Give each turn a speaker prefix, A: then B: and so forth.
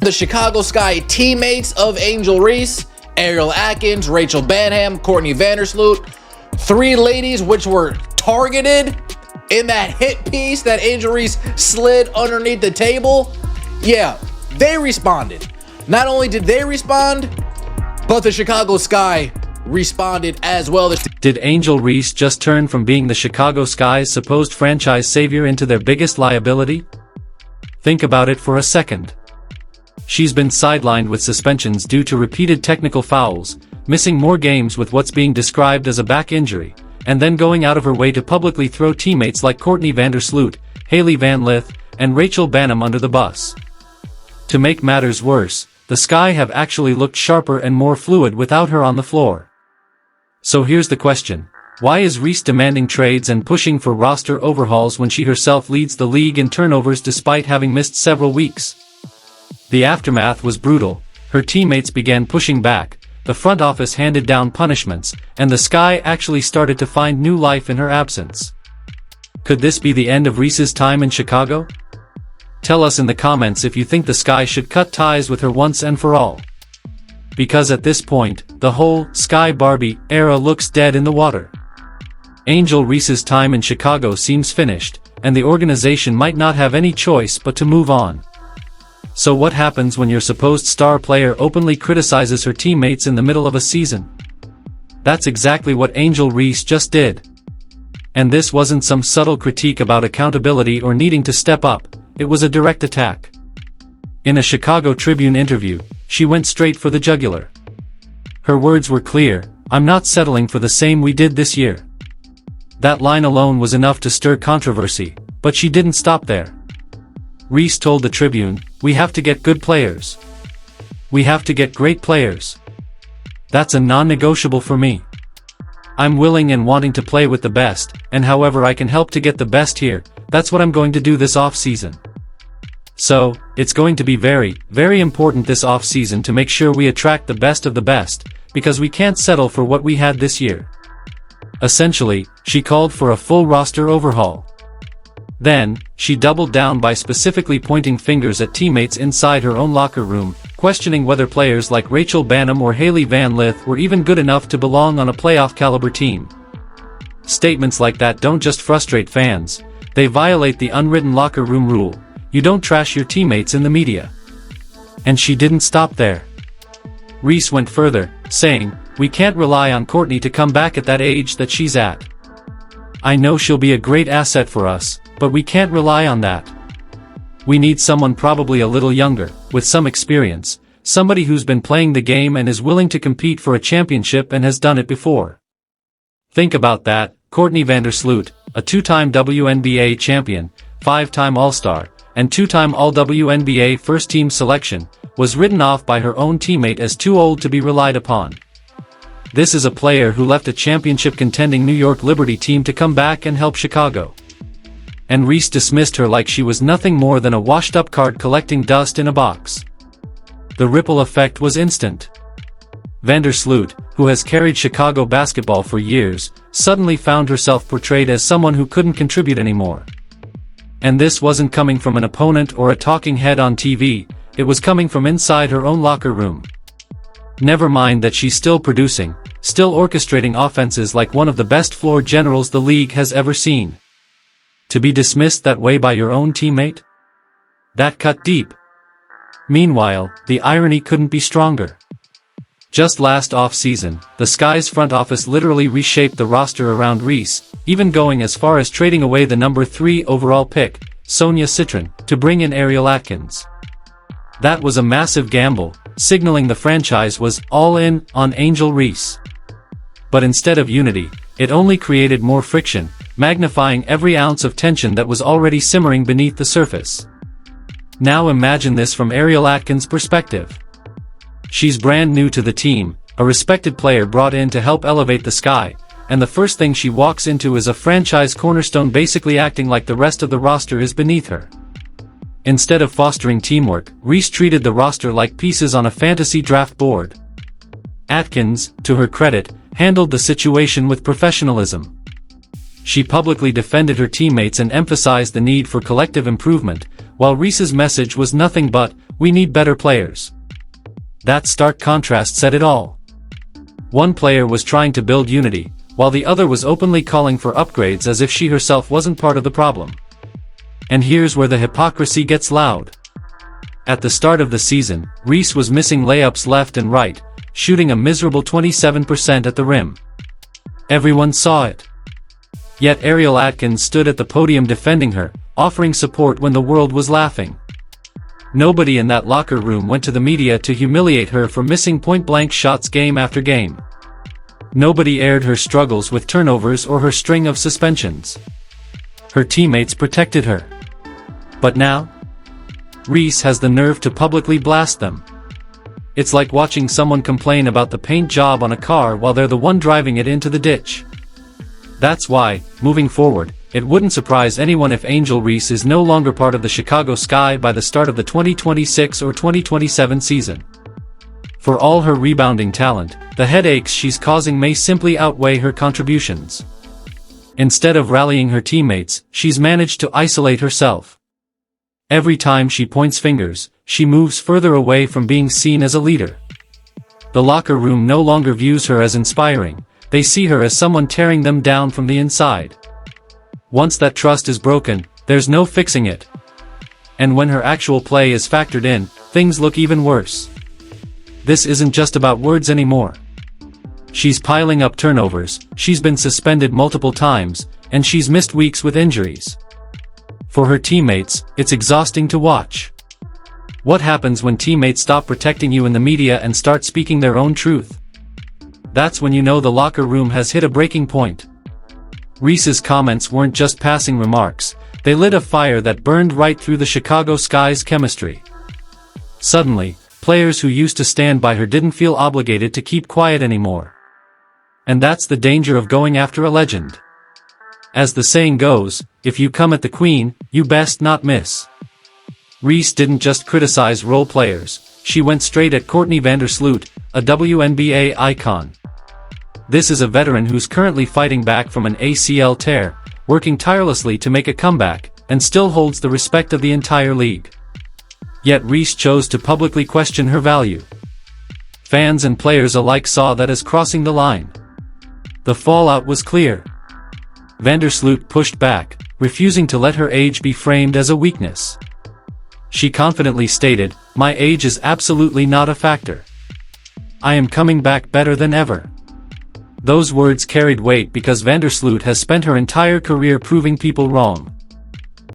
A: The Chicago Sky teammates of Angel Reese, Ariel Atkins, Rachel Banham, Courtney Vandersloot, three ladies which were targeted in that hit piece that Angel Reese slid underneath the table. Yeah, they responded. Not only did they respond, but the Chicago Sky responded as well.
B: Did Angel Reese just turn from being the Chicago Sky's supposed franchise savior into their biggest liability? Think about it for a second. She's been sidelined with suspensions due to repeated technical fouls, missing more games with what's being described as a back injury, and then going out of her way to publicly throw teammates like Courtney Vandersloot, Hailey Van Lith, and Rachel Banham under the bus. To make matters worse, the Sky have actually looked sharper and more fluid without her on the floor. So here's the question. Why is Reese demanding trades and pushing for roster overhauls when she herself leads the league in turnovers despite having missed several weeks? The aftermath was brutal. Her teammates began pushing back, the front office handed down punishments, and the Sky actually started to find new life in her absence. Could this be the end of Reese's time in Chicago? Tell us in the comments if you think the Sky should cut ties with her once and for all. Because at this point, the whole Sky Barbie era looks dead in the water. Angel Reese's time in Chicago seems finished, and the organization might not have any choice but to move on. So what happens when your supposed star player openly criticizes her teammates in the middle of a season? That's exactly what Angel Reese just did. And this wasn't some subtle critique about accountability or needing to step up, it was a direct attack. In a Chicago Tribune interview, she went straight for the jugular. Her words were clear, "I'm not settling for the same we did this year." That line alone was enough to stir controversy, but she didn't stop there. Reese told the Tribune, "We have to get good players. We have to get great players. That's a non-negotiable for me. I'm willing and wanting to play with the best, and however I can help to get the best here, that's what I'm going to do this off-season. So, it's going to be very, very important this off-season to make sure we attract the best of the best, because we can't settle for what we had this year." Essentially, she called for a full roster overhaul. Then, she doubled down by specifically pointing fingers at teammates inside her own locker room, questioning whether players like Rachel Banham or Hailey Van Lith were even good enough to belong on a playoff-caliber team. Statements like that don't just frustrate fans, they violate the unwritten locker room rule: you don't trash your teammates in the media. And she didn't stop there. Reese went further, saying, "We can't rely on Courtney to come back at that age that she's at. I know she'll be a great asset for us, but we can't rely on that. We need someone probably a little younger, with some experience, somebody who's been playing the game and is willing to compete for a championship and has done it before." Think about that. Courtney Vandersloot, a two-time WNBA champion, five-time All-Star, and two-time All-WNBA first-team selection, was written off by her own teammate as too old to be relied upon. This is a player who left a championship-contending New York Liberty team to come back and help Chicago. And Reese dismissed her like she was nothing more than a washed-up card collecting dust in a box. The ripple effect was instant. Vandersloot, who has carried Chicago basketball for years, suddenly found herself portrayed as someone who couldn't contribute anymore. And this wasn't coming from an opponent or a talking head on TV, it was coming from inside her own locker room. Never mind that she's still producing, still orchestrating offenses like one of the best floor generals the league has ever seen. To be dismissed that way by your own teammate? That cut deep. Meanwhile, the irony couldn't be stronger. Just last off-season, the Sky's front office literally reshaped the roster around Reese, even going as far as trading away the number 3 overall pick, Sonia Citron, to bring in Ariel Atkins. That was a massive gamble, signaling the franchise was all in on Angel Reese. But instead of unity, it only created more friction, magnifying every ounce of tension that was already simmering beneath the surface. Now imagine this from Ariel Atkins' perspective. She's brand new to the team, a respected player brought in to help elevate the Sky, and the first thing she walks into is a franchise cornerstone basically acting like the rest of the roster is beneath her. Instead of fostering teamwork, Reese treated the roster like pieces on a fantasy draft board. Atkins, to her credit, handled the situation with professionalism. She publicly defended her teammates and emphasized the need for collective improvement, while Reese's message was nothing but, "We need better players." That stark contrast said it all. One player was trying to build unity, while the other was openly calling for upgrades as if she herself wasn't part of the problem. And here's where the hypocrisy gets loud. At the start of the season, Reese was missing layups left and right, shooting a miserable 27% at the rim. Everyone saw it. Yet Ariel Atkins stood at the podium defending her, offering support when the world was laughing. Nobody in that locker room went to the media to humiliate her for missing point-blank shots game after game. Nobody aired her struggles with turnovers or her string of suspensions. Her teammates protected her. But now? Reese has the nerve to publicly blast them. It's like watching someone complain about the paint job on a car while they're the one driving it into the ditch. That's why, moving forward, it wouldn't surprise anyone if Angel Reese is no longer part of the Chicago Sky by the start of the 2026 or 2027 season. For all her rebounding talent, the headaches she's causing may simply outweigh her contributions. Instead of rallying her teammates, she's managed to isolate herself. Every time she points fingers, she moves further away from being seen as a leader. The locker room no longer views her as inspiring, they see her as someone tearing them down from the inside. Once that trust is broken, there's no fixing it. And when her actual play is factored in, things look even worse. This isn't just about words anymore. She's piling up turnovers, she's been suspended multiple times, and she's missed weeks with injuries. For her teammates, it's exhausting to watch. What happens when teammates stop protecting you in the media and start speaking their own truth? That's when you know the locker room has hit a breaking point. Reese's comments weren't just passing remarks, they lit a fire that burned right through the Chicago Sky's chemistry. Suddenly, players who used to stand by her didn't feel obligated to keep quiet anymore. And that's the danger of going after a legend. As the saying goes, if you come at the queen, you best not miss. Reese didn't just criticize role players, she went straight at Courtney Vandersloot, a WNBA icon. This is a veteran who's currently fighting back from an ACL tear, working tirelessly to make a comeback, and still holds the respect of the entire league. Yet Reese chose to publicly question her value. Fans and players alike saw that as crossing the line. The fallout was clear. Vandersloot pushed back, refusing to let her age be framed as a weakness. She confidently stated, "My age is absolutely not a factor. I am coming back better than ever." Those words carried weight because Vandersloot has spent her entire career proving people wrong.